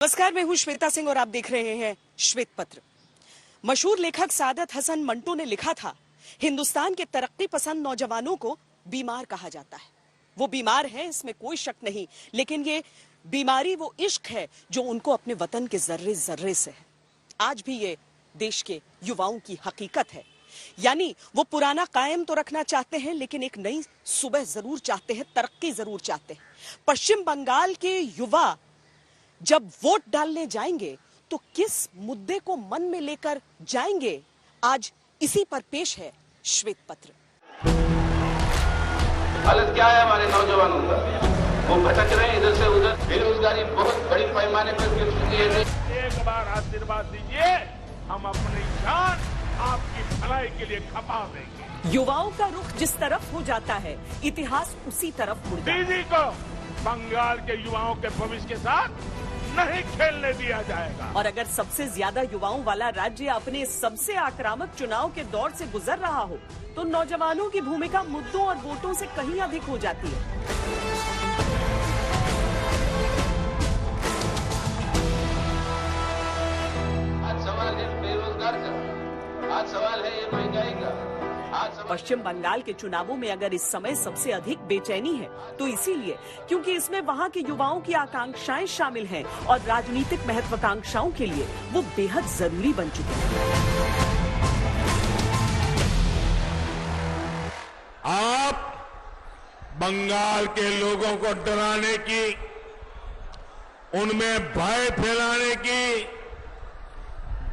नमस्कार, मैं हूं श्वेता सिंह और आप देख रहे हैं श्वेत पत्र। मशहूर लेखक सादत हसन मंटो ने लिखा था, हिंदुस्तान के तरक्की पसंद नौजवानों को बीमार कहा जाता है। वो बीमार है, इसमें कोई शक नहीं, लेकिन ये बीमारी वो इश्क है जो उनको अपने वतन के जर्रे जर्रे से है। आज भी ये देश के युवाओं की हकीकत है। यानी वो पुराना कायम तो रखना चाहते हैं, लेकिन एक नई सुबह जरूर चाहते हैं, तरक्की जरूर चाहते हैं। पश्चिम बंगाल के युवा जब वोट डालने जाएंगे तो किस मुद्दे को मन में लेकर जाएंगे, आज इसी पर पेश है श्वेत पत्र। हालत क्या है हमारे नौजवानों का? वो भटक रहे हैं इधर से उधर, बेरोजगारी बहुत बड़ी पैमाने पर गिर चुकी है। एक बार आशीर्वाद दीजिए, हम अपनी जान आपकी भलाई के लिए खपा देंगे। युवाओं का रुख जिस तरफ हो जाता है, इतिहास उसी तरफ मुड़ जाता है। दीदी को बंगाल के युवाओं के भविष्य के साथ नहीं खेलने दिया जाएगा। और अगर सबसे ज्यादा युवाओं वाला राज्य अपने सबसे आक्रामक चुनाव के दौर से गुजर रहा हो, तो नौजवानों की भूमिका मुद्दों और वोटों से कहीं अधिक हो जाती है। आज सवाल है बेरोजगार का, आज सवाल है ये महंगाई का। पश्चिम बंगाल के चुनावों में अगर इस समय सबसे अधिक बेचैनी है, तो इसीलिए क्योंकि इसमें वहां के युवाओं की आकांक्षाएं शामिल हैं और राजनीतिक महत्वाकांक्षाओं के लिए वो बेहद जरूरी बन चुके हैं। आप बंगाल के लोगों को डराने की, उनमें भय फैलाने की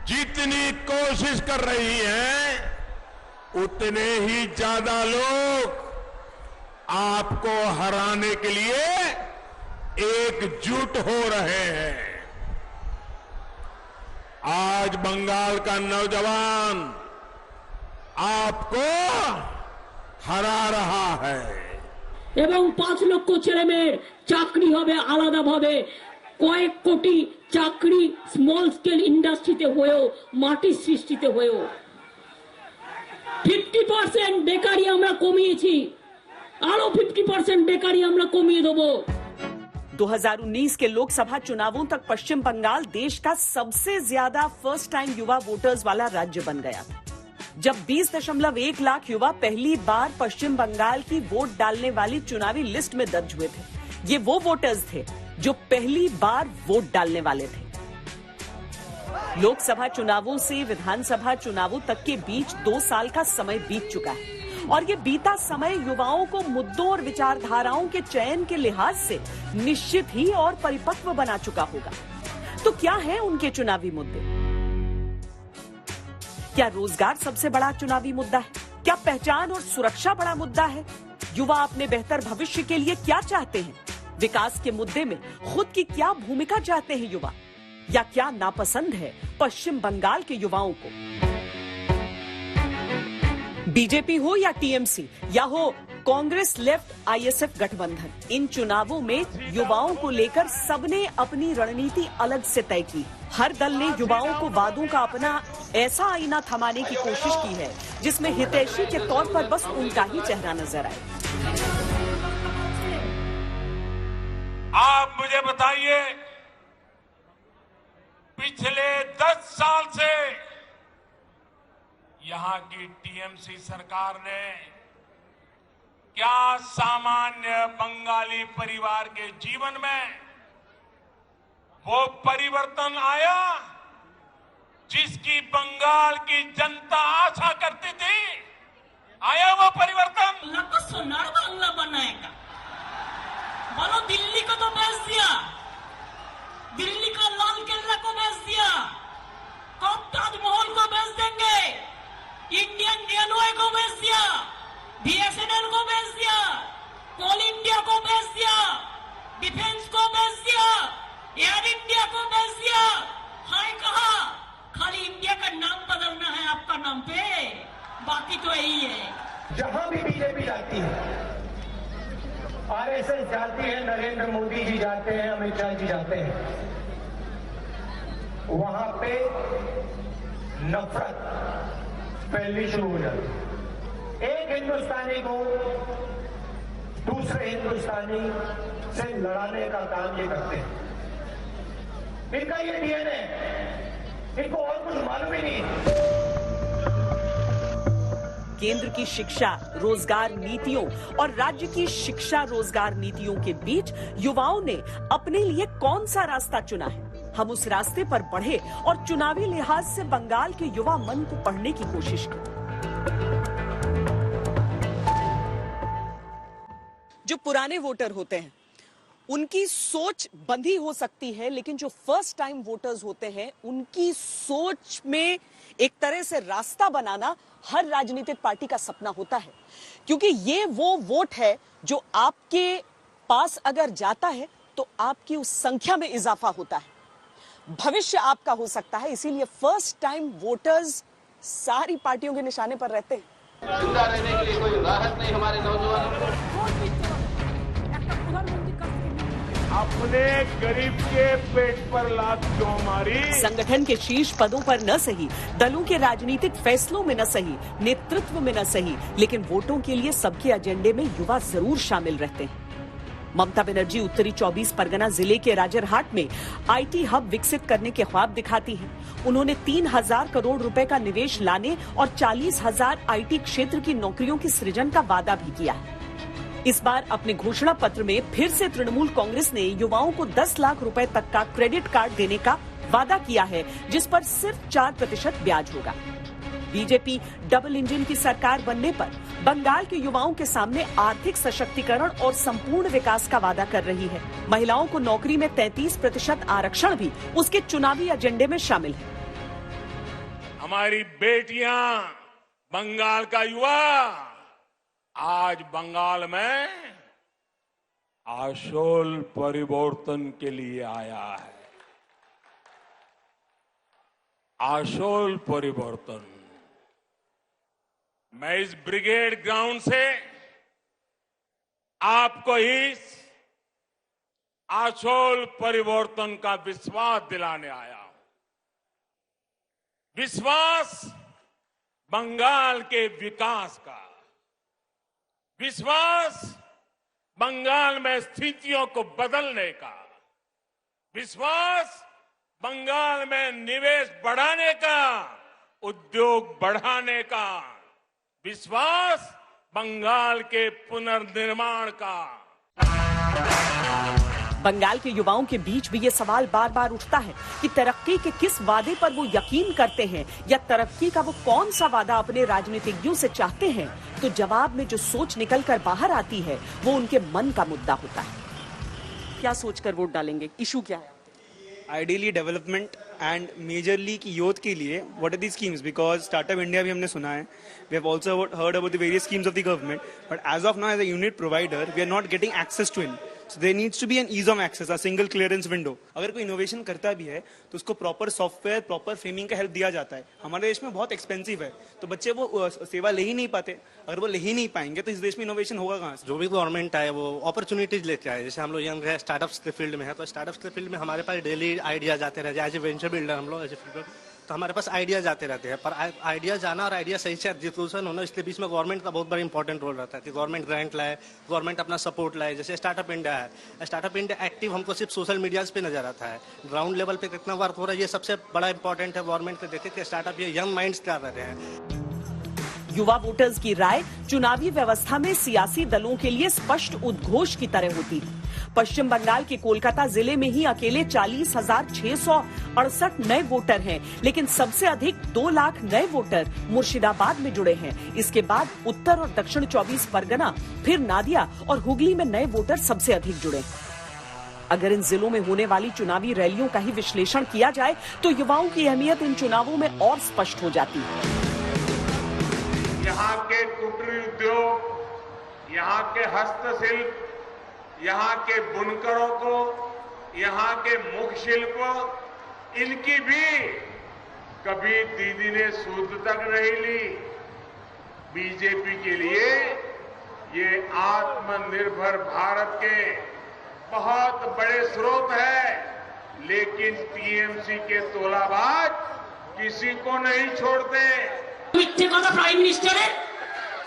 जितनी कोशिश कर रही हैं, उतने ही ज्यादा लोग आपको हराने के लिए एकजुट हो रहे हैं। आज बंगाल का नौजवान आपको हरा रहा है। এবং 5 লক্ষ ছেলে মেয়ের চাকরি হবে আলাদাভাবে, কয়েক কোটি চাকরি স্মল স্কেল ইন্ডাস্ট্রিতে হয়েও, মাটির সৃষ্টিতে হয়েও 50% বেকারি আমরা কমিয়েছি, আরো 50% বেকারি আমরা কমিয়ে দেবো। 2019 के लोकसभा चुनावों तक पश्चिम बंगाल देश का सबसे ज्यादा फर्स्ट टाइम युवा वोटर्स वाला राज्य बन गया था। जब 20.1 लाख युवा पहली बार पश्चिम बंगाल की वोट डालने वाली चुनावी लिस्ट में दर्ज हुए थे। ये वो वोटर्स थे जो पहली बार वोट डालने वाले थे। लोकसभा चुनावों से विधानसभा चुनावों तक के बीच 2 साल का समय बीत चुका है और ये बीता समय युवाओं को मुद्दों और विचारधाराओं के चयन के लिहाज से निश्चित ही और परिपक्व बना चुका होगा। तो क्या है उनके चुनावी मुद्दे? क्या रोजगार सबसे बड़ा चुनावी मुद्दा है? क्या पहचान और सुरक्षा बड़ा मुद्दा है? युवा अपने बेहतर भविष्य के लिए क्या चाहते हैं? विकास के मुद्दे में खुद की क्या भूमिका चाहते हैं युवा? या क्या नापसंद है पश्चिम बंगाल के युवाओं को? बीजेपी हो या टीएमसी या हो कांग्रेस लेफ्ट आईएसएफ गठबंधन, इन चुनावों में युवाओं को लेकर सबने अपनी रणनीति अलग से तय की। हर दल ने युवाओं को वादों का अपना ऐसा आईना थमाने की कोशिश की है जिसमें हितैषी के तौर पर बस उनका ही चेहरा नजर आए। आप मुझे बताइए, पिछले 10 साल से यहां की टीएमसी सरकार ने क्या सामान्य बंगाली परिवार के जीवन में वो परिवर्तन आया जिसकी बंगाल की जनता आशा करती थी? आया वो परिवर्तन? तो सोनार बांग्ला बनाएगा। बोलो, दिल्ली को तो बेच दिया, दिल्ली का लाल किला को बेच दिया, कब ताजमहल को बेच देंगे, इंडियन रेलवे को बेच दिया, बीएसएनएल को बेच दिया, कोल इंडिया को बेच दिया, डिफेंस को बेच दिया, एयर इंडिया को बेच दिया। हाय कहा, खाली इंडिया का नाम बदलना है आपका नाम पे, बाकी तो यही है। जहां भी बीजेपी जाती है, आरएसएस जाती है, नरेंद्र मोदी जी जाते हैं, अमित शाह जी जाते हैं, वहां पे नफरत फैलनी शुरू हो जाती है। एक हिंदुस्तानी को दूसरे हिंदुस्तानी से लड़ाने का काम ये करते हैं। इनका ये डीएनए, इनको और कुछ मालूम ही नहीं। केंद्र की शिक्षा रोजगार नीतियों और राज्य की शिक्षा रोजगार नीतियों के बीच युवाओं ने अपने लिए कौन सा रास्ता चुना है? हम उस रास्ते पर बढ़े और चुनावी लिहाज से बंगाल के युवा मन को पढ़ने की कोशिश की। जो पुराने वोटर होते हैं उनकी सोच बंधी हो सकती है, लेकिन जो फर्स्ट टाइम वोटर्स होते हैं उनकी सोच में एक तरह से रास्ता बनाना हर राजनीतिक पार्टी का सपना होता है, क्योंकि ये वो वोट है जो आपके पास अगर जाता है तो आपकी उस संख्या में इजाफा होता है, भविष्य आपका हो सकता है। इसीलिए फर्स्ट टाइम वोटर्स सारी पार्टियों के निशाने पर रहते हैं। जिंदा रहने के लिए कोई राहत नहीं हमारे नौजवानों को। अपने गरीब के पेट पर लात क्यों मारी? संगठन के शीर्ष पदों पर न सही, दलों के राजनीतिक फैसलों में न सही, नेतृत्व में न सही, लेकिन वोटों के लिए सबके एजेंडे में युवा जरूर शामिल रहते हैं। ममता बनर्जी उत्तरी 24 परगना जिले के राजरहाट में आईटी हब विकसित करने के ख्वाब दिखाती हैं। उन्होंने 3,000 करोड़ रुपए का निवेश लाने और 40,000 आईटी क्षेत्र की नौकरियों की सृजन का वादा भी किया है। इस बार अपने घोषणा पत्र में फिर से तृणमूल कांग्रेस ने युवाओं को 10 लाख रुपए तक का क्रेडिट कार्ड देने का वादा किया है, जिस पर सिर्फ 4% ब्याज होगा। बीजेपी डबल इंजन की सरकार बनने पर बंगाल के युवाओं के सामने आर्थिक सशक्तिकरण और संपूर्ण विकास का वादा कर रही है। महिलाओं को नौकरी में 33% आरक्षण भी उसके चुनावी एजेंडे में शामिल है। हमारी बेटियां, बंगाल का युवा आज बंगाल में आशोल परिवर्तन के लिए आया है। आशोल परिवर्तन। मैं इस ब्रिगेड ग्राउंड से आपको इस आशोल परिवर्तन का विश्वास दिलाने आया हूं। विश्वास बंगाल के विकास का, विश्वास बंगाल में स्थितियों को बदलने का, विश्वास बंगाल में निवेश बढ़ाने का, उद्योग बढ़ाने का, विश्वास बंगाल के पुनर्निर्माण का। बंगाल के युवाओं के बीच भी ये सवाल बार बार उठता है कि तरक्की के किस वादे पर वो यकीन करते हैं, या तरक्की का वो कौन सा वादा अपने राजनीतिज्ञों से चाहते हैं। तो जवाब में जो सोच निकल कर बाहर आती है वो उनके मन का मुद्दा होता है। क्या सोचकर वोट डालेंगे? इशू क्या है? आइडियली डेवलपमेंट एंड मेजरली की यूथ के लिए what are the schemes, because startup India भी हमने सुना है, we have also heard about the various schemes of the government, but as of now as a unit provider we are not getting access to it. So there needs to be an ease of access, a single clearance window. अगर कोई innovation करता भी है तो उसको proper software, proper framing का help दिया जाता है। हमारे देश में बहुत एक्सपेंसिव है, तो बच्चे वो सेवा ले ही नहीं पाते। अगर वो ले ही नहीं पाएंगे तो इस देश में इनोवेशन होगा कहाँ से? जो भी गवर्नमेंट है वो अपॉर्चुनिटीज लेके आए। जैसे हम लोग यंग है, स्टार्टअप्स के फील्ड में है, तो स्टार्टअप्स के फील्ड में हमारे पास डेली आइडियाज आते रहते हैं। एज ए वेंचर बिल्डर हम लोग एज ए तो हमारे पास आइडियाज आते रहते हैं, पर आइडियाज आना और आइडिया सही से एग्जीक्यूशन होना, इसके बीच में गवर्नमेंट का बहुत बड़ा इंपॉर्टेंट रोल रहता है कि गवर्नमेंट ग्रांट लाए, गवर्नमेंट अपना सपोर्ट लाए। जैसे स्टार्टअप इंडिया है, स्टार्टअप इंडिया एक्टिव हमको सिर्फ सोशल मीडियाज पे नजर आता है, ग्राउंड लेवल पे कितना वर्क हो रहा है ये सबसे बड़ा इंपॉर्टेंट है। गवर्नमेंट पे देखे कि स्टार्टअप ये यंग माइंड्स क्या कर रहे हैं। युवा वोटर्स की राय चुनावी व्यवस्था में सियासी दलों के लिए स्पष्ट उद्घोष की तरह होती है। पश्चिम बंगाल के कोलकाता जिले में ही अकेले 40,668 नए वोटर हैं, लेकिन सबसे अधिक 2 लाख नए वोटर मुर्शिदाबाद में जुड़े हैं। इसके बाद उत्तर और दक्षिण 24 परगना, फिर नादिया और हुगली में नए वोटर सबसे अधिक जुड़े। अगर इन जिलों में होने वाली चुनावी रैलियों का ही विश्लेषण किया जाए तो युवाओं की अहमियत इन चुनावों में और स्पष्ट हो जाती है। यहाँ के कुटीर उद्योग, यहाँ के हस्तशिल्प, यहाँ के बुनकरों को, यहाँ के मुख शिल्प, इनकी भी कभी दीदी ने सूद तक नहीं ली। बीजेपी के लिए ये आत्मनिर्भर भारत के बहुत बड़े स्रोत है, लेकिन टीएमसी के तोलाबाज किसी को नहीं छोड़ते। মিথ্যে কথা প্রাইম মিনিস্টারের,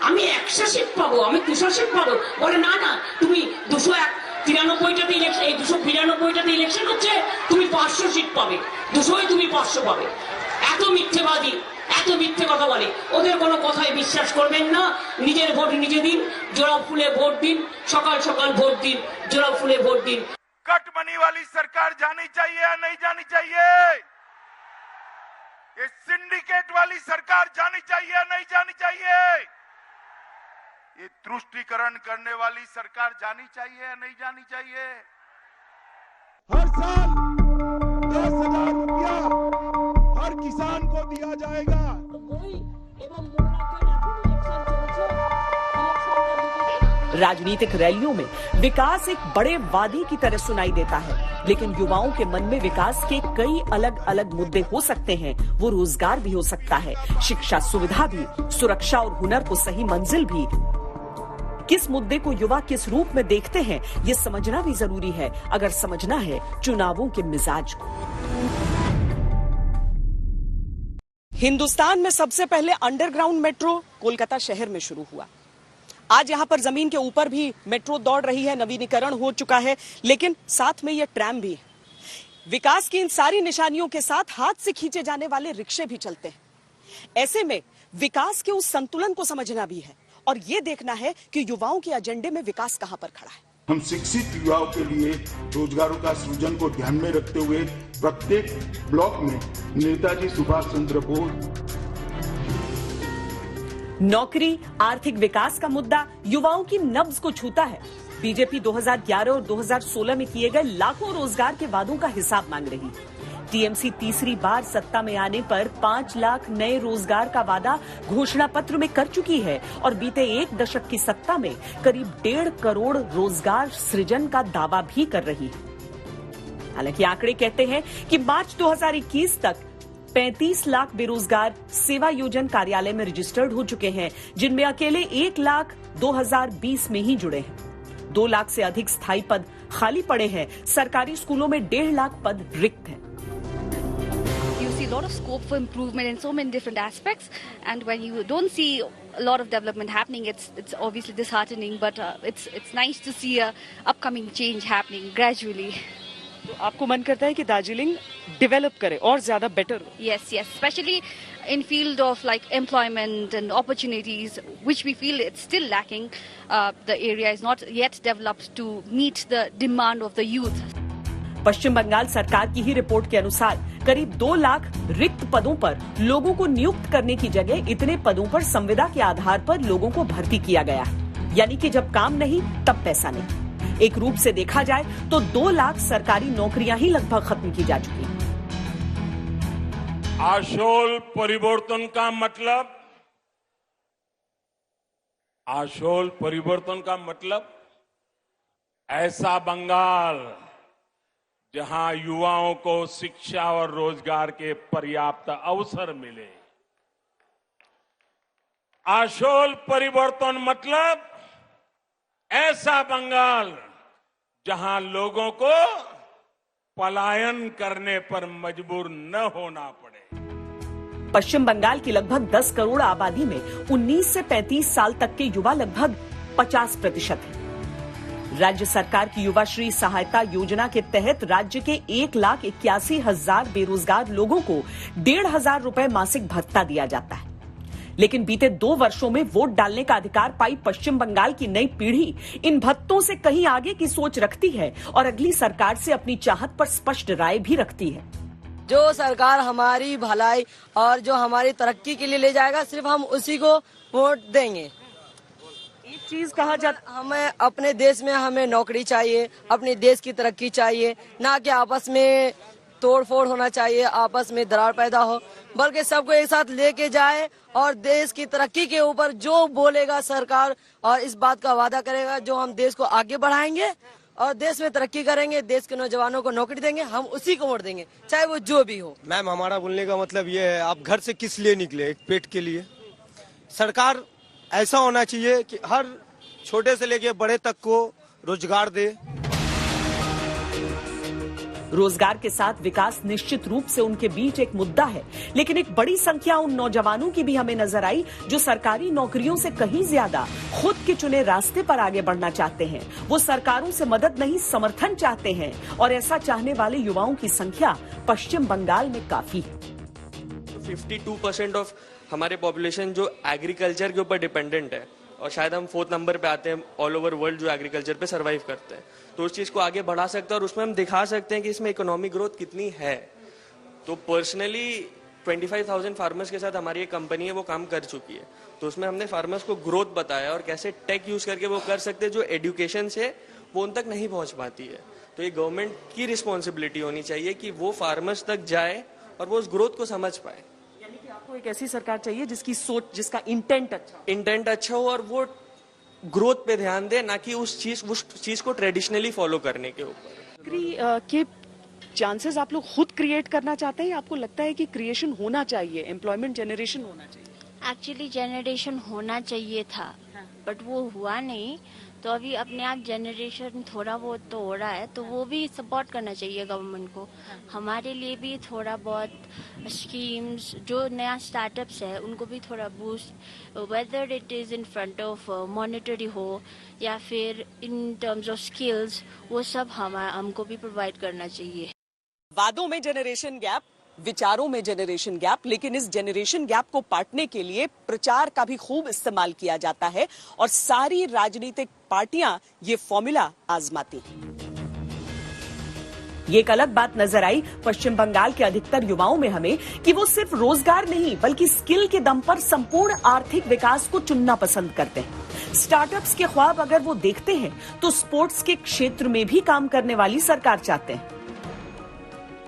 আমি 100 সিট পাবো, আমি 200 সিট পাবো, বলে না না তুমি 201 93টাতে ইলেকশন, এই 292টাতে ইলেকশন হচ্ছে, তুমি 500 সিট পাবে, 200ই তুমি 500 পাবে। এত মিথ্যেবাদী, এত মিথ্যে কথা বলে, ওদের কোনো কথায় বিশ্বাস করবেন না। নিজের ভোট নিজে দিন, জোড়া ফুলে ভোট দিন, সকাল সকাল ভোট দিন, জোড়া ফুলে ভোট দিন। कट मनी वाली सरकार जानी चाहिए या नहीं जानी चाहिए? ये सिंडिकेट वाली सरकार जानी चाहिए या नहीं जानी चाहिए? ये तुष्टीकरण करने वाली सरकार जानी चाहिए या नहीं जानी चाहिए? हर साल 10,000 रुपया हर किसान को दिया जाएगा। राजनीतिक रैलियों में विकास एक बड़े वादे की तरह सुनाई देता है, लेकिन युवाओं के मन में विकास के कई अलग अलग मुद्दे हो सकते हैं। वो रोजगार भी हो सकता है, शिक्षा सुविधा भी, सुरक्षा और हुनर को सही मंजिल भी। किस मुद्दे को युवा किस रूप में देखते हैं, ये समझना भी जरूरी है अगर समझना है चुनावों के मिजाज को। हिंदुस्तान में सबसे पहले अंडरग्राउंड मेट्रो कोलकाता शहर में शुरू हुआ। आज यहां पर जमीन के ऊपर भी मेट्रो दौड़ रही है, नवीनीकरण हो चुका है, लेकिन साथ में यह ट्रैम भी है। विकास की इन सारी निशानियों के साथ हाथ से खींचे जाने वाले रिक्शे भी चलते हैं। ऐसे में विकास के उस संतुलन को समझना भी है और ये देखना है कि युवाओं के एजेंडे में विकास कहां पर खड़ा है। हम शिक्षित युवाओं के लिए रोजगारों का सृजन को ध्यान में रखते हुए प्रत्येक ब्लॉक में नेताजी सुभाष चंद्र बोस, नौकरी, आर्थिक विकास का मुद्दा युवाओं की नब्ज को छूता है। बीजेपी 2011 और 2016 में किए गए लाखों रोजगार के वादों का हिसाब मांग रही है। टीएमसी तीसरी बार सत्ता में आने पर 5 लाख नए रोजगार का वादा घोषणा पत्र में कर चुकी है और बीते 1 दशक की सत्ता में करीब 1.5 करोड़ रोजगार सृजन का दावा भी कर रही है। हालांकि आंकड़े कहते हैं कि मार्च 2021 तक 35 लाख बेरोजगार सेवा योजन कार्यालय में रजिस्टर्ड हो चुके हैं, जिनमें अकेले 1 लाख 2020 में ही जुड़े हैं। 2 लाख से अधिक स्थायी पद खाली पड़े हैं। सरकारी स्कूलों में 1.5 लाख पद रिक्त हैं। You see a lot of scope for improvement in so many different aspects, and when you don't see a lot of development happening, it's obviously disheartening. But it's nice to see a upcoming change happening gradually. तो आपको मन करता है कि Darjeeling develop करे और ज्यादा better हो? Yes, especially in field of like employment and opportunities, which we feel it's still lacking. The area is not yet developed to meet the demand of the youth. पश्चिम बंगाल सरकार की ही रिपोर्ट के अनुसार करीब 2 लाख रिक्त पदों पर लोगों को नियुक्त करने की जगह इतने पदों पर संविदा के आधार पर लोगों को भर्ती किया गया है। यानी कि जब काम नहीं तब पैसा नहीं। एक रूप से देखा जाए तो 2 लाख सरकारी नौकरियां ही लगभग खत्म की जा चुकी हैं। आशोल परिवर्तन का मतलब, आशोल परिवर्तन का मतलब ऐसा बंगाल जहां युवाओं को शिक्षा और रोजगार के पर्याप्त अवसर मिले। आशोल परिवर्तन मतलब ऐसा बंगाल जहां लोगों को पलायन करने पर मजबूर न होना पड़े। पश्चिम बंगाल की लगभग 10 करोड़ आबादी में 19 से 35 साल तक के युवा लगभग 50% हैं। राज्य सरकार की युवा श्री सहायता योजना के तहत राज्य के 1,81,000 बेरोजगार लोगों को 1,500 रुपए मासिक भत्ता दिया जाता है। लेकिन बीते 2 वर्षों में वोट डालने का अधिकार पाई पश्चिम बंगाल की नई पीढ़ी इन भत्तों से कहीं आगे की सोच रखती है और अगली सरकार से अपनी चाहत पर स्पष्ट राय भी रखती है। जो सरकार हमारी भलाई और जो हमारी तरक्की के लिए ले जाएगा, सिर्फ हम उसी को वोट देंगे। एक चीज कहा जाता, हमें अपने देश में हमें नौकरी चाहिए, अपने देश की तरक्की चाहिए, ना कि आपस में तोड़फोड़ होना चाहिए, आपस में दरार पैदा हो, बल्कि सबको एक साथ लेके जाए और देश की तरक्की के ऊपर जो बोलेगा सरकार और इस बात का वादा करेगा, जो हम देश को आगे बढ़ाएंगे और देश में तरक्की करेंगे, देश के नौजवानों को नौकरी देंगे, हम उसी को वोट देंगे, चाहे वो जो भी हो। मैम, हमारा बोलने का मतलब ये है, आप घर से किस लिए निकले? एक पेट के लिए। सरकार ऐसा होना चाहिए कि हर छोटे से लेके बड़े तक को रोजगार दे। रोजगार के साथ विकास निश्चित रूप से उनके बीच एक मुद्दा है, लेकिन एक बड़ी संख्या उन नौजवानों की भी हमें नजर आई जो सरकारी नौकरियों से कहीं ज्यादा खुद के चुने रास्ते पर आगे बढ़ना चाहते हैं। वो सरकारों से मदद नहीं, समर्थन चाहते हैं, और ऐसा चाहने वाले युवाओं की संख्या पश्चिम बंगाल में काफी है। 52% ऑफ हमारे पॉपुलेशन जो एग्रीकल्चर के ऊपर डिपेंडेंट है, और शायद हम 4th नंबर पे आते हैं ऑल ओवर वर्ल्ड जो एग्रीकल्चर पे सरवाइव करते हैं। तो उस चीज़ को आगे बढ़ा सकते हैं और उसमें हम दिखा सकते हैं कि इसमें इकोनॉमिक ग्रोथ कितनी है। तो पर्सनली 25,000 फार्मर्स के साथ हमारी एक कंपनी है, वो काम कर चुकी है। तो उसमें हमने फार्मर्स को ग्रोथ बताया और कैसे टेक यूज करके वो कर सकते हैं जो एजुकेशन से वो उन तक नहीं पहुंच पाती है। तो ये गवर्नमेंट की रिस्पॉन्सिबिलिटी होनी चाहिए कि वो फार्मर्स तक जाए और वो उस ग्रोथ को समझ पाए। यानी कि आपको एक ऐसी सरकार चाहिए जिसकी सोच, जिसका इंटेंट अच्छा हो और वो ग्रोथ पे ध्यान दे, ना कि उस चीज को ट्रेडिशनली फॉलो करने के ऊपर। के चांसेस आप लोग खुद क्रिएट करना चाहते हैं या आपको लगता है कि क्रिएशन होना चाहिए, एम्प्लॉयमेंट जनरेशन होना चाहिए? एक्चुअली जनरेशन होना चाहिए था, बट वो हुआ नहीं। तो अभी अपने आप जनरेशन थोड़ा बहुत तो हो रहा है, तो वो भी सपोर्ट करना चाहिए गवर्नमेंट को। हमारे लिए भी थोड़ा बहुत स्कीम्स, जो नया स्टार्टअप्स है उनको भी थोड़ा boost, whether it is in front of monetary हो या फिर इन टर्म्स ऑफ स्किल्स, वो सब हमको भी प्रोवाइड करना चाहिए। वादों में जनरेशन गैप, विचारों में जनरेशन गैप, लेकिन इस जनरेशन गैप को पाटने के लिए प्रचार का भी खूब इस्तेमाल किया जाता है और सारी राजनीतिक पार्टियां ये फॉर्मूला आजमाती हैं। ये एक अलग बात नजर आई पश्चिम बंगाल के अधिकतर युवाओं में हमें कि वो सिर्फ रोजगार नहीं बल्कि स्किल के दम पर संपूर्ण आर्थिक विकास को चुनना पसंद करते हैं। स्टार्टअप्स के ख्वाब अगर वो देखते हैं तो स्पोर्ट्स के क्षेत्र में भी काम करने वाली सरकार चाहते हैं।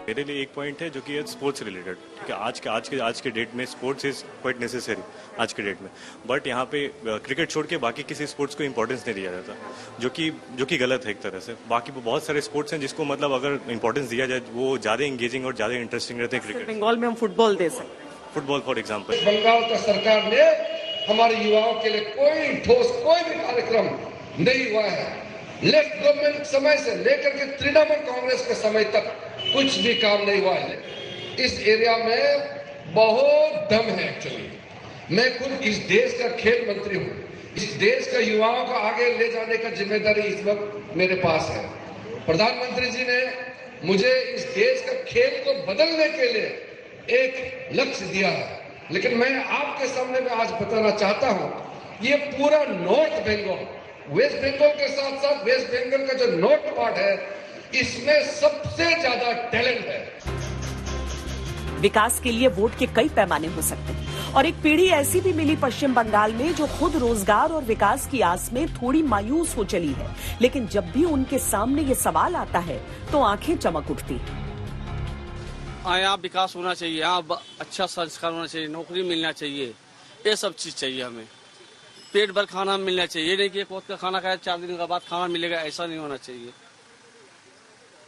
मेरे लिए एक पॉइंट है जो कि स्पोर्ट्स रिलेटेड, ठीक है। आज के डेट में स्पोर्ट्स इज क्वाइट नेसेसरी आज के डेट में, बट यहाँ पे क्रिकेट छोड़ के बाकी किसी स्पोर्ट्स को इंपॉर्टेंस नहीं दिया जाता, जो कि गलत है एक तरह से। बाकी बहुत सारे स्पोर्ट्स हैं जिसको मतलब अगर इंपॉर्टेंस दिया जाए वो ज्यादा इंगेजिंग और ज्यादा इंटरेस्टिंग रहते हैं। क्रिकेट बंगाल में हम फुटबॉल दे सकते हैं, फुटबॉल फॉर एग्जाम्पल। बंगाल का सरकार ने हमारे युवाओं के लिए कोई ठोस कोई भी कार्यक्रम नहीं हुआ है। लेफ्ट गवर्नमेंट समय से लेकर के तृणमूल कांग्रेस के समय तक कुछ भी काम नहीं हुआ है। इस एरिया में बहुत दम है। एक्चुअली मैं खुद इस देश का खेल मंत्री हूँ। इस देश का युवाओं को आगे ले जाने का जिम्मेदारी इस वक्त मेरे पास है। प्रधानमंत्री जी ने मुझे इस देश का खेल को बदलने के लिए एक लक्ष्य दिया है, लेकिन मैं आपके सामने में आज बताना चाहता हूँ, ये पूरा नॉर्थ बंगाल, वेस्ट बंगाल के साथ साथ वेस्ट बंगाल का जो नॉर्थ पार्ट है, इसमें सबसे ज्यादा टैलेंट है। विकास के लिए वोट के कई पैमाने हो सकते हैं और एक पीढ़ी ऐसी भी मिली पश्चिम बंगाल में जो खुद रोजगार और विकास की आस में थोड़ी मायूस हो चली है, लेकिन जब भी उनके सामने ये सवाल आता है तो आंखें चमक उठती हैं। यहाँ विकास होना चाहिए, यहाँ अच्छा संस्कार होना चाहिए, नौकरी मिलना चाहिए, ये सब चीज चाहिए हमें। पेट भर खाना मिलना चाहिए, ये नहीं कि एक वक्त का खाना खाया 4 दिन के बाद खाना मिलेगा, ऐसा नहीं होना चाहिए।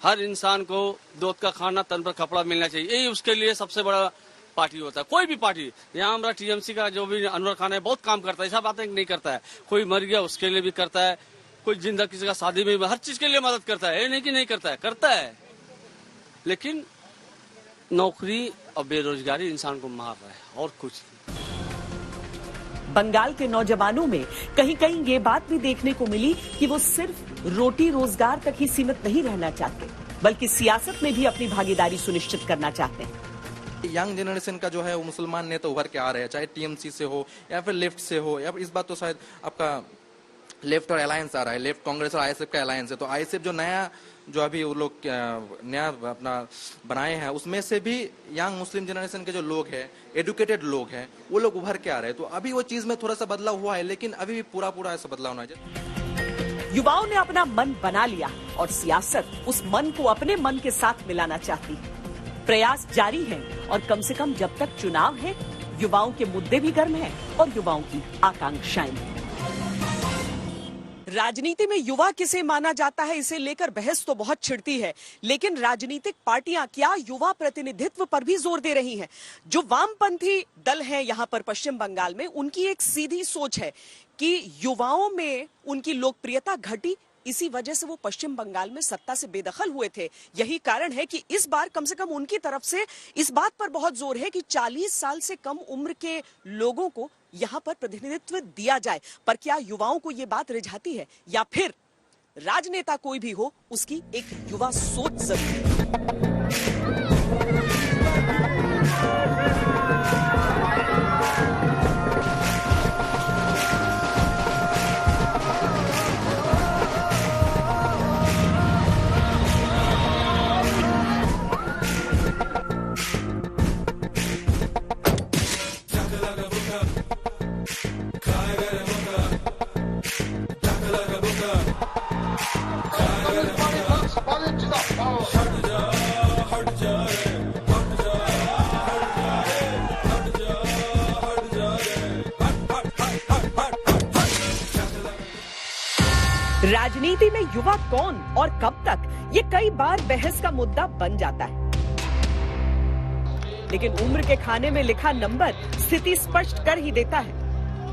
हर इंसान को 2 वक्त का खाना, तन पर कपड़ा मिलना चाहिए, यही उसके लिए सबसे बड़ा पार्टी होता है। कोई भी पार्टी, यहाँ हमारा टीएमसी का जो भी अनवर खान है बहुत काम करता है, ऐसा बातें नहीं करता है। कोई मर गया उसके लिए भी करता है, कोई जिंदा किसी का शादी में हर चीज के लिए मदद करता है, ये नहीं कि नहीं करता है, करता है। लेकिन नौकरी और बेरोजगारी इंसान को मार रहा है और कुछ नहीं। बंगाल के नौजवानों में कहीं कहीं ये बात भी देखने को मिली कि वो सिर्फ रोटी रोजगार तक ही सीमित नहीं रहना चाहते, बल्कि सियासत में भी अपनी भागीदारी सुनिश्चित करना चाहते हैं। यंग जनरेशन का जो है वो मुसलमान नेता उभर के आ रहे हैं, चाहे टीएमसी से हो या फिर लेफ्ट से हो, या फिर इस बात तो शायद आपका लेफ्ट और अलायंस आ रहा है, लेफ्ट कांग्रेस और आईएसएफ का अलायंस है। तो आईएसएफ जो नया जो अभी वो लोग नया अपना बनाए हैं, उसमें से भी यंग मुस्लिम जनरेशन के जो लोग हैं, एडुकेटेड लोग हैं, वो लोग उभर के आ रहे हैं। तो अभी वो चीज में थोड़ा सा बदलाव हुआ है, लेकिन अभी भी पूरा ऐसा बदलाव होना चाहिए। युवाओं ने अपना मन बना लिया और सियासत उस मन को अपने मन के साथ मिलाना चाहती है। प्रयास जारी है और कम से कम जब तक चुनाव है, युवाओं के मुद्दे भी गर्म हैं और युवाओं की आकांक्षाएं भी। राजनीति में युवा किसे माना जाता है, इसे लेकर बहस तो बहुत छिड़ती है, लेकिन राजनीतिक पार्टियां क्या युवा प्रतिनिधित्व पर भी जोर दे रही हैं? जो वामपंथी दल हैं यहां पर पश्चिम बंगाल में, उनकी एक सीधी सोच है कि युवाओं में उनकी लोकप्रियता घटी इसी वजह से वो पश्चिम बंगाल में सत्ता से बेदखल हुए थे। यही कारण है कि इस बार कम से कम उनकी तरफ से इस बात पर बहुत जोर है कि 40 साल से कम उम्र के लोगों को यहां पर प्रतिनिधित्व दिया जाए। पर क्या युवाओं को ये बात रिझाती है, या फिर राजनेता कोई भी हो उसकी एक युवा सोच जरूरी है। राजनीति में युवा कौन और कब तक, ये कई बार बहस का मुद्दा बन जाता है। लेकिन उम्र के खाने में लिखा नंबर स्थिति स्पष्ट कर ही देता है।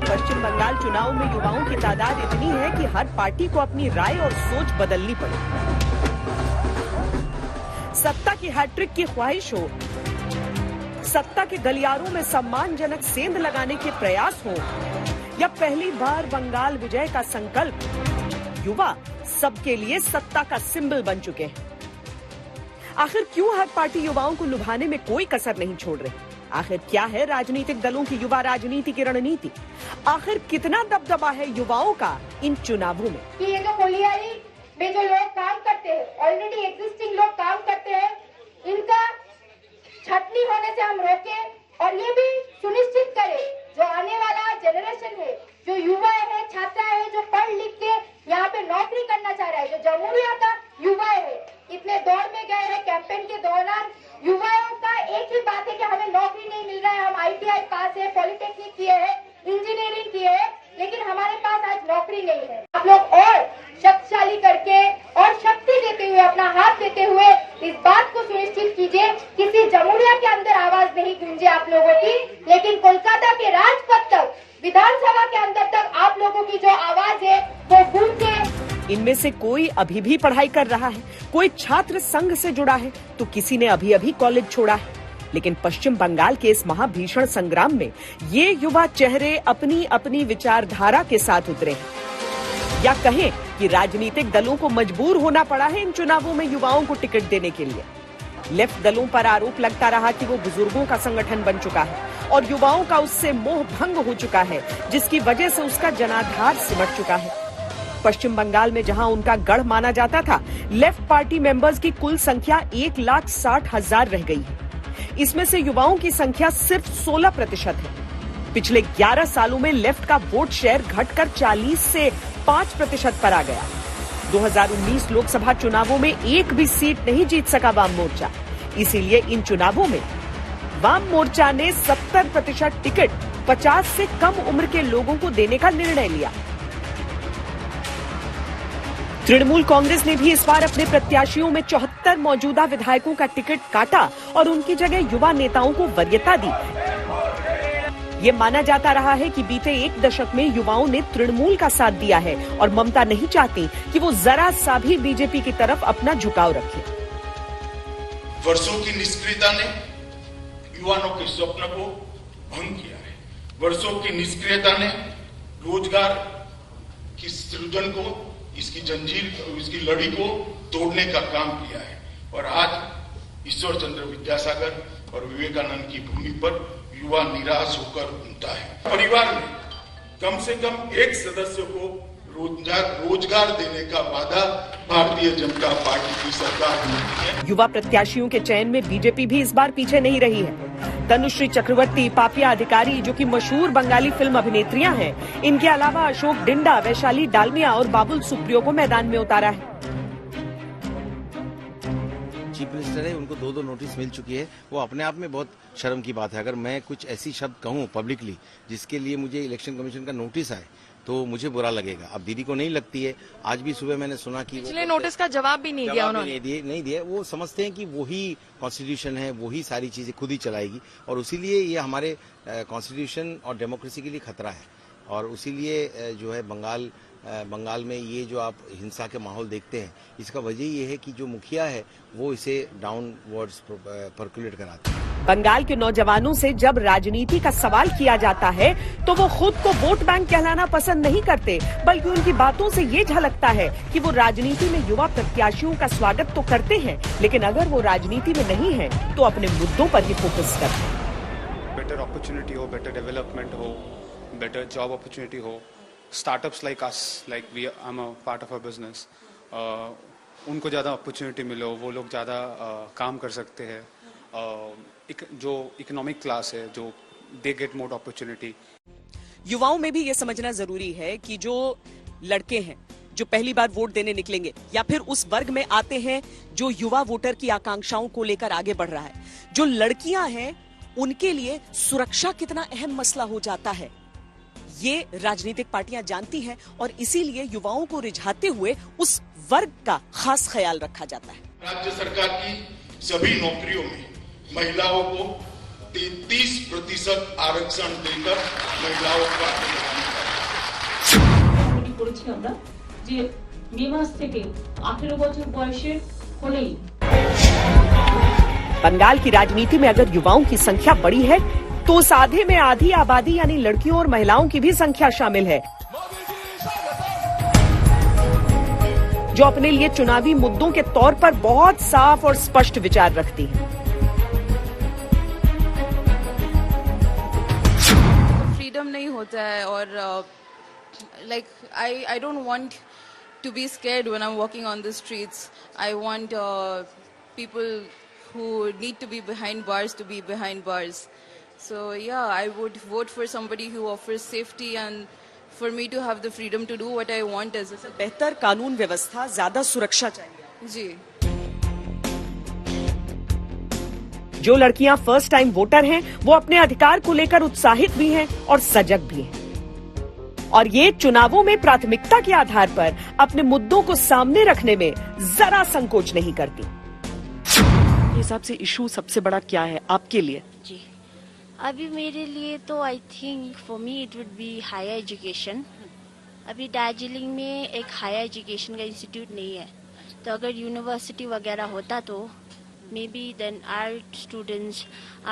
पश्चिम बंगाल चुनाव में युवाओं की तादाद इतनी है कि हर पार्टी को अपनी राय और सोच बदलनी पड़े। सत्ता की हैट्रिक की ख्वाहिश हो, सत्ता के गलियारों में सम्मानजनक सेंध लगाने के प्रयास हो, या पहली बार बंगाल विजय का संकल्प, युवा सबके लिए सत्ता का सिंबल बन चुके हैं। आखिर क्यों हर पार्टी युवाओं को लुभाने में कोई कसर नहीं छोड़ रही? आखिर क्या है राजनीतिक दलों की युवा राजनीति की रणनीति? आखिर कितना दबदबा है युवाओं का इन चुनावों में? कि ये जो कोलियारी में जो लोग काम करते हैं, ऑलरेडी एग्जिस्टिंग लोग काम करते हैं, इनका छटनी होने से हम रोके और ये भी सुनिश्चित करें जो आने वाला जनरेशन है, जो युवा है, छात्रा है, जो पढ़ लिख के यहाँ पे नौकरी करना चाह रहा है, जो जमहूरिया का युवा है, इतने दौड़ में गए हैं कैंपेन के दौरान। युवाओं का एक ही बात है कि हमें नौकरी नहीं मिल रहा है। हम ITI पास है, पॉलिटेक्निक किए हैं, इंजीनियरिंग किए हैं, लेकिन हमारे पास आज नौकरी नहीं है। आप लोग और शक्तिशाली करके और शक्ति देते हुए, अपना हाथ देते हुए इस बात को सुनिश्चित कीजिए किसी जमहूरिया के अंदर आवाज नहीं गूंजे आप लोगों की, लेकिन कोलकाता के राजपथ तक, विधानसभा के अंदर तक आप लोगों की जो आवाज है वो गूंजे। इनमें से कोई अभी भी पढ़ाई कर रहा है, कोई छात्र संघ से जुड़ा है, तो किसी ने अभी अभी कॉलेज छोड़ा है। लेकिन पश्चिम बंगाल के इस महाभीषण संग्राम में ये युवा चेहरे अपनी अपनी विचारधारा के साथ उतरे हैं, या कहें कि राजनीतिक दलों को मजबूर होना पड़ा है इन चुनावों में युवाओं को टिकट देने के लिए। लेफ्ट दलों पर आरोप लगता रहा कि वो बुजुर्गों का संगठन बन चुका है और युवाओं का उससे मोह भंग हो चुका है, जिसकी वजह से उसका जनाधार सिमट चुका है। पश्चिम बंगाल में जहां उनका गढ़ माना जाता था, लेफ्ट पार्टी मेंबर्स की कुल संख्या 1,60,000 रह गई है। इसमें से युवाओं की संख्या सिर्फ 16% है। पिछले 11 सालों में लेफ्ट का वोट शेयर घटकर 40 से 5% पर आ गया। 2019 लोकसभा चुनावों में एक भी सीट नहीं जीत सका वाम मोर्चा। इसीलिए इन चुनावों में वाम मोर्चा ने 70% टिकट 50 से कम उम्र के लोगों को देने का निर्णय लिया। तृणमूल कांग्रेस ने भी इस बार अपने प्रत्याशियों में 74 मौजूदा विधायकों का टिकट काटा और उनकी जगह युवा नेताओं को वरीयता दी। ये माना जाता रहा है कि बीते एक दशक में युवाओं ने तृणमूल का साथ दिया है और ममता नहीं चाहती कि वो जरा सा भी बीजेपी की तरफ अपना झुकाव रखे। वर्षों की निष्क्रियता ने युवाओं के स्वप्न को भंग किया है। वर्षों की निष्क्रियता ने रोजगार की सृजन को, इसकी जंजीर, इसकी लड़ी को तोड़ने का काम किया है। और आज ईश्वर चंद्र विद्यासागर और विवेकानंद की भूमि पर युवा निराश होकर घूमता है। परिवार में कम से कम एक सदस्य को रोजगार देने का वादा भारतीय जनता पार्टी की सरकार करती है। युवा प्रत्याशियों के चयन में बीजेपी भी इस बार पीछे नहीं रही है। तनुश्री चक्रवर्ती, पापिया अधिकारी, जो कि मशहूर बंगाली फिल्म अभिनेत्रियां हैं, इनके अलावा अशोक डिंडा, वैशाली डालमिया और बाबुल सुप्रियो को मैदान में उतारा है। चीफ मिनिस्टर है, उनको 2 नोटिस मिल चुकी है। वो अपने आप में बहुत शर्म की बात है। अगर मैं कुछ ऐसी शब्द कहूँ पब्लिकली जिसके लिए मुझे इलेक्शन कमीशन का नोटिस आए तो मुझे बुरा लगेगा। अब दीदी को नहीं लगती है। आज भी सुबह मैंने सुना कि पिछले नोटिस का जवाब भी नहीं दिया उन्होंने। नहीं दिया। वो समझते हैं कि वही कॉन्स्टिट्यूशन है, वही सारी चीजें खुद ही चलाएगी और उसीलिए ये हमारे कॉन्स्टिट्यूशन और डेमोक्रेसी के लिए खतरा है। और उसीलिए जो है बंगाल बंगाल में ये जो आप हिंसा के माहौल देखते हैं, इसका वजह ये है कि जो मुखिया है वो इसे डाउनवर्ड्स पर्कुलेट कराते हैं। बंगाल के नौजवानों से जब राजनीति का सवाल किया जाता है तो वो खुद को वोट बैंक कहलाना पसंद नहीं करते, बल्कि उनकी बातों से ये झलकता है कि वो राजनीति में युवा प्रत्याशियों का स्वागत तो करते हैं, लेकिन अगर वो राजनीति में नहीं है तो अपने मुद्दों पर ही फोकस करते हैं। बेटर अपॉर्चुनिटी हो, बेटर डेवलपमेंट हो, बेटर जॉब अपॉर्चुनिटी हो, startups like us, like we I am a part of a business, उनको ज़्यादा अपॉर्चुनिटी मिलो, वो लोग ज़्यादा काम कर सकते हैं, जो इकोनॉमिक क्लास है जो दे गेट मोर अपॉर्चुनिटी। युवाओं में भी ये समझना जरूरी है कि जो लड़के हैं जो पहली बार वोट देने निकलेंगे या फिर उस वर्ग में आते हैं जो युवा वोटर की आकांक्षाओं को लेकर आगे बढ़ रहा है, जो लड़कियां हैं उनके लिए सुरक्षा कितना अहम मसला हो जाता है ये राजनीतिक पार्टियां जानती हैं और इसीलिए युवाओं को रिझाते हुए उस वर्ग का खास ख्याल रखा जाता है। राज्य सरकार की सभी नौकरियों में महिलाओं को 33% आरक्षण देकर महिलाओं को করেছি আমরা যে মে মাস থেকে 18 বছর বয়সের হলেই बंगाल की राजनीति में अगर युवाओं की संख्या बड़ी है तो उस आधे में आधी आबादी यानी लड़कियों और महिलाओं की भी संख्या शामिल है, जो अपने लिए चुनावी मुद्दों के तौर पर बहुत साफ और स्पष्ट विचार रखती हैं। फ्रीडम नहीं होता है और like I don't want to be scared when I'm walking on the streets. I want people who need to be behind bars to be behind bars. So yeah, I would vote for somebody who offers safety and for me to have the freedom to do what I want as a बेहतर कानून व्यवस्था, ज्यादा सुरक्षा चाहिए। जी। जो लड़कियां first time voter हैं वो अपने अधिकार को लेकर उत्साहित भी हैं और सजग भी हैं और ये चुनावों में प्राथमिकता के आधार पर अपने मुद्दों को सामने रखने में जरा संकोच नहीं करती। हिसाब से इशू सबसे बड़ा क्या है आपके लिए? जी, अभी मेरे लिए तो I think for me it would be higher education. अभी दार्जिलिंग में एक हायर एजुकेशन का इंस्टीट्यूट नहीं है, तो अगर यूनिवर्सिटी वगैरह होता तो maybe then are students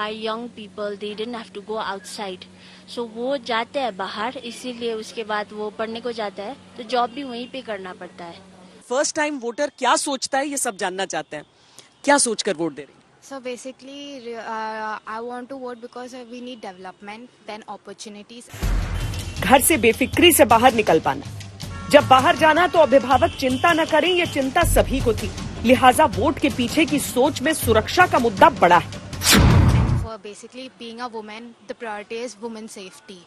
are young people they didn't have to go outside, so वो जाते हैं बाहर, इसीलिए उसके बाद वो पढ़ने को जाता है तो जॉब भी वहीं पे करना पड़ता है। फर्स्ट टाइम वोटर क्या सोचता है ये सब जानना चाहते हैं, क्या सोचकर वोट दे रही? So basically, I want to vote because we need development, then opportunities. घर से बेफिक्री से बाहर निकल पाना, जब बाहर जाना तो अभिभावक चिंता न करें, ये चिंता सभी को थी, लिहाजा वोट के पीछे की सोच में सुरक्षा का मुद्दा बड़ा है। For basically being a woman, the priority is women's safety.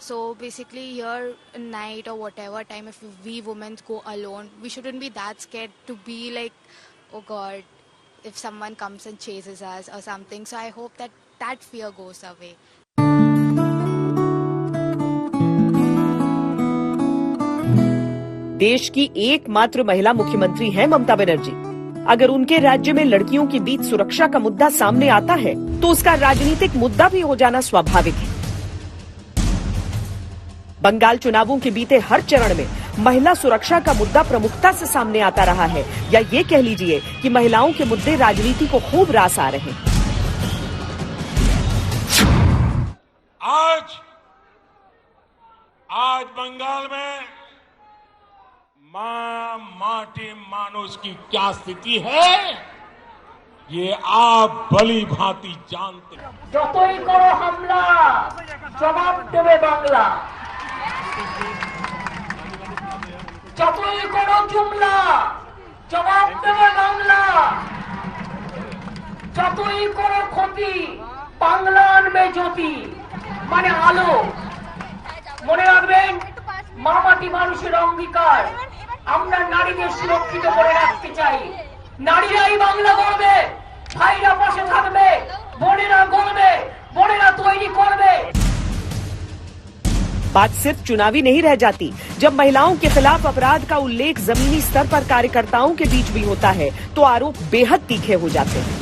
So basically here night or whatever time, if we women go alone, we shouldn't be that scared to be like, oh God, if someone comes and chases us or something. So I hope that fear goes away. देश की एकमात्र महिला मुख्यमंत्री हैं ममता बनर्जी। अगर उनके राज्य में लड़कियों के बीच सुरक्षा का मुद्दा सामने आता है तो उसका राजनीतिक मुद्दा भी हो जाना स्वाभाविक है। बंगाल चुनावों के बीते हर चरण में महिला सुरक्षा का मुद्दा प्रमुखता से सामने आता रहा है, या ये कह लीजिए कि महिलाओं के मुद्दे राजनीति को खूब रास आ रहे हैं। आज बंगाल में मां माटी मानुष की क्या स्थिति है ये आप भली भांति जानते हैं। যতই করো হামলা জবাব দেবে বাংলা, যতই করো জুমলা জবাব দেবে বাংলা, যতই করো ক্ষতি বাংলা আনবে জ্যোতি, মানে আলো। মনে রাখবেন মা মাটি মানুষের অঙ্গীকার, আমরা নারীদের সুরক্ষিত করে রাখতে চাই। নারীরাই বাংলা গড়বে, ভাইরা পাশে থাকবে, বোনেরা গড়বে, বোনেরা তৈরি করবে। बात सिर्फ चुनावी नहीं रह जाती, जब महिलाओं के खिलाफ अपराध का उल्लेख जमीनी स्तर पर कार्यकर्ताओं के बीच भी होता है तो आरोप बेहद तीखे हो जाते हैं।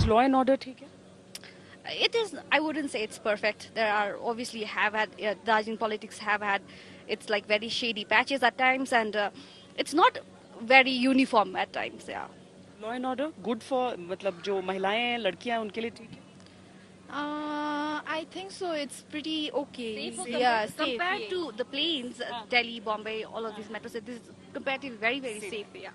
लॉ एंड ऑर्डर ठीक है? It is, I wouldn't say it's perfect. There are obviously have had, Darjeeling politics have had it's like very shady patches at times, and it's not very uniform at times. Yeah. Law and order good for, मतलब जो महिलाएं हैं, लड़कियां हैं, उनके लिए ठीक है? I think so. It's pretty okay. Compared to the plains, Delhi, Bombay, all of these metro cities, comparatively very safe. Yeah.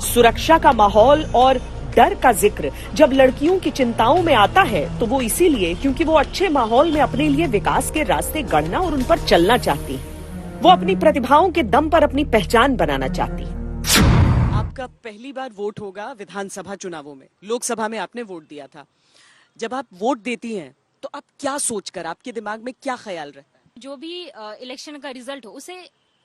सुरक्षा का माहौल और डर का जिक्र जब लड़कियों की चिंताओं में आता है तो वो इसीलिए क्योंकि वो अच्छे माहौल में अपने लिए विकास के रास्ते गढ़ना और उन पर चलना चाहती हैं। वो अपनी प्रतिभाओं के दम पर अपनी पहचान बनाना चाहती हैं। आपका पहली बार वोट होगा विधानसभा चुनावों में, लोकसभा में आपने वोट दिया था। जब आप वोट देती हैं तो आप क्या सोचकर, आपके दिमाग में क्या ख्याल रहता है? जो भी इलेक्शन का रिजल्ट हो उसे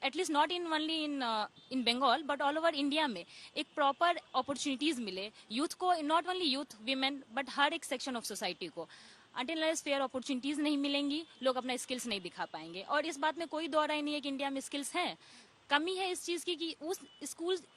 at least not in only in Bengal but all over India में एक प्रॉपर अपॉर्चुनिटीज मिले यूथ को, not only youth, women, but हर एक सेक्शन ऑफ सोसाइटी को। अनटिल अनलेस फेयर अपॉर्चुनिटीज नहीं मिलेंगी, लोग अपना स्किल्स नहीं दिखा पाएंगे। और इस बात में कोई दो राय नहीं है कि इंडिया में स्किल्स हैं, कमी है इस चीज की कि उस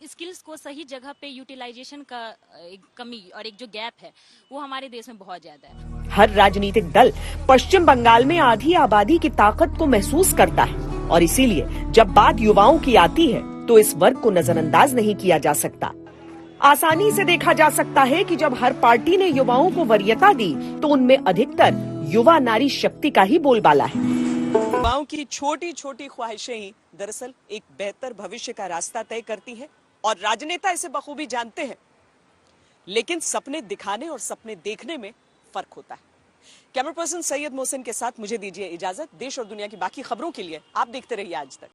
स्किल्स को सही जगह पे यूटिलाइजेशन का एक कमी और एक जो गैप है वो हमारे देश में बहुत ज्यादा है। हर राजनीतिक दल पश्चिम बंगाल में आधी आबादी की ताकत को महसूस करता है और इसीलिए जब बात युवाओं की आती है तो इस वर्ग को नजरअंदाज नहीं किया जा सकता। आसानी से देखा जा सकता है कि जब हर पार्टी ने युवाओं को वरीयता दी तो उनमें अधिकतर युवा नारी शक्ति का ही बोलबाला है। युवाओं की छोटी छोटी ख्वाहिशें ही दरअसल एक बेहतर भविष्य का रास्ता तय करती हैं और राजनेता इसे बखूबी जानते हैं। लेकिन सपने दिखाने और सपने देखने में फर्क होता है। कैमरा पर्सन सैयद मोहसिन के साथ मुझे दीजिए इजाजत। देश और दुनिया की बाकी खबरों के लिए आप देखते रहिए आज तक।